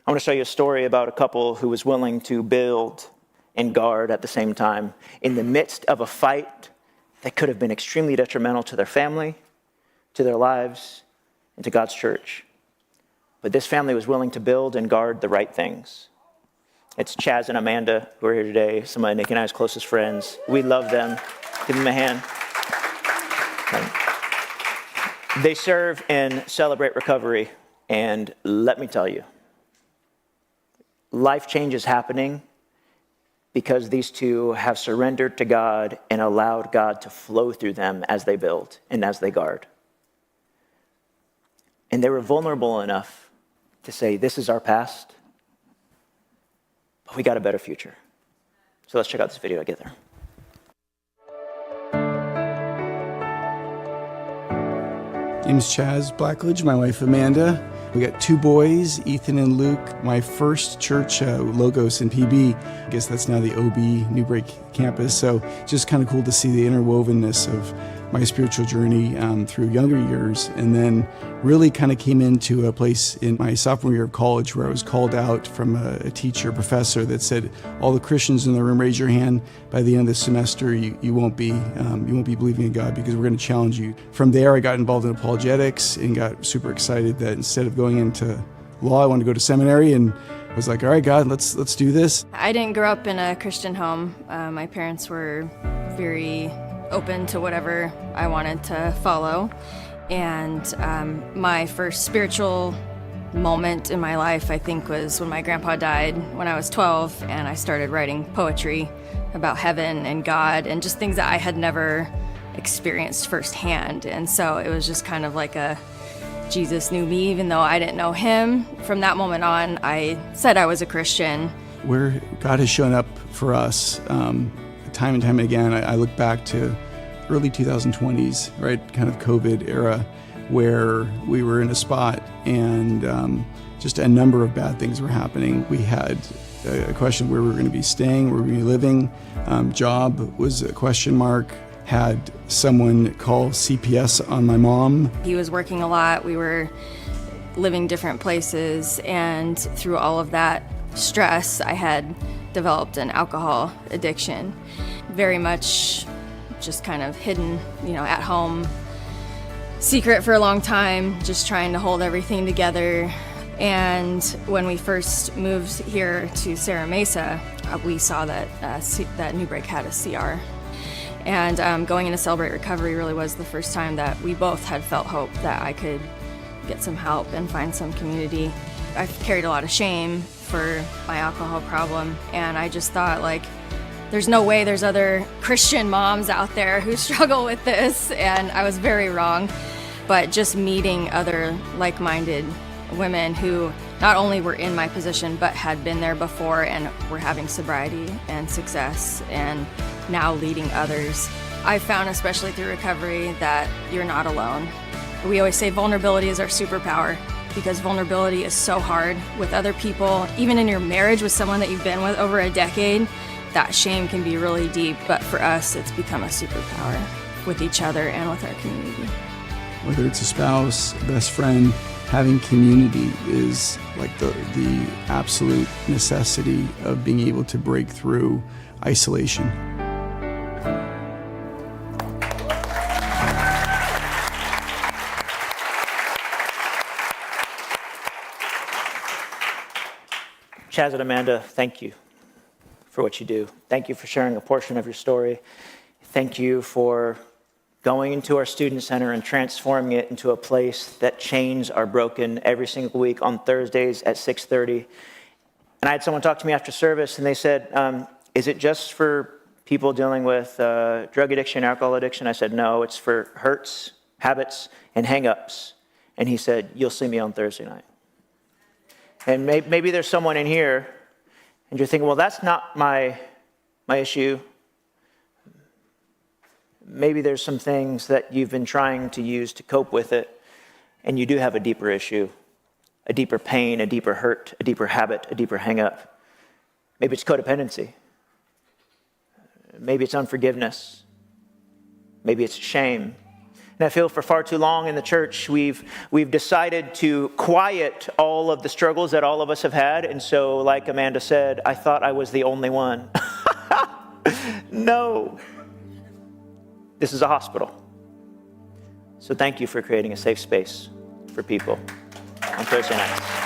I want to show you a story about a couple who was willing to build and guard at the same time in the midst of a fight that could have been extremely detrimental to their family, to their lives, and to God's church. But this family was willing to build and guard the right things. It's Chaz and Amanda who are here today, some of Nick and I's closest friends. We love them. Give them a hand. They serve and celebrate recovery, and let me tell you, life change is happening because these two have surrendered to God and allowed God to flow through them as they build and as they guard. And they were vulnerable enough to say, this is our past, but we got a better future. So let's check out this video together. Name's Chaz Blackledge, my wife Amanda. We got 2 boys, Ethan and Luke. My first church, Logos in PB, I guess that's now the OB Newbreak campus. So just kind of cool to see the interwovenness of my spiritual journey through younger years, and then really kind of came into a place in my sophomore year of college where I was called out from a teacher, professor that said, all the Christians in the room, raise your hand. By the end of the semester, you won't be believing in God because we're going to challenge you. From there, I got involved in apologetics and got super excited that instead of going into law, I wanted to go to seminary, and I was like, all right, God, let's do this. I didn't grow up in a Christian home. My parents were very open to whatever I wanted to follow. And my first spiritual moment in my life, I think, was when my grandpa died when I was 12, and I started writing poetry about heaven and God and just things that I had never experienced firsthand. And so it was just kind of like a Jesus knew me even though I didn't know him. From that moment on, I said I was a Christian. Where God has shown up for us time and time again, I look back to early 2020s, right, kind of COVID era, where we were in a spot and just a number of bad things were happening. We had a question where we were going to be staying, where we were living. Job was a question mark. Had someone call CPS on my mom. He was working a lot. We were living different places, and through all of that stress, I had developed an alcohol addiction. Very much just kind of hidden, at home, secret for a long time, just trying to hold everything together. And when we first moved here to Serra Mesa, we saw that that Newbreak had a CR. And going into Celebrate Recovery really was the first time that we both had felt hope that I could get some help and find some community. I've carried a lot of shame for my alcohol problem, and I just thought, there's no way there's other Christian moms out there who struggle with this, and I was very wrong. But just meeting other like-minded women who not only were in my position, but had been there before and were having sobriety and success and now leading others. I found, especially through recovery, that you're not alone. We always say vulnerability is our superpower, because vulnerability is so hard with other people. Even in your marriage with someone that you've been with over a decade, that shame can be really deep, but for us, it's become a superpower with each other and with our community. Whether it's a spouse, a best friend, having community is like the absolute necessity of being able to break through isolation. Chaz and Amanda, thank you for what you do. Thank you for sharing a portion of your story. Thank you for going into our student center and transforming it into a place that chains are broken every single week on Thursdays at 6:30. And I had someone talk to me after service, and they said, is it just for people dealing with drug addiction, alcohol addiction? I said, no, it's for hurts, habits, and hang-ups. And he said, you'll see me on Thursday night. And maybe there's someone in here, and you're thinking, well, that's not my issue. Maybe there's some things that you've been trying to use to cope with it, and you do have a deeper issue, a deeper pain, a deeper hurt, a deeper habit, a deeper hang-up. Maybe it's codependency. Maybe it's unforgiveness. Maybe it's shame. And I feel for far too long in the church, we've decided to quiet all of the struggles that all of us have had. And so, like Amanda said, I thought I was the only one. No. This is a hospital. So thank you for creating a safe space for people on Thursday nights.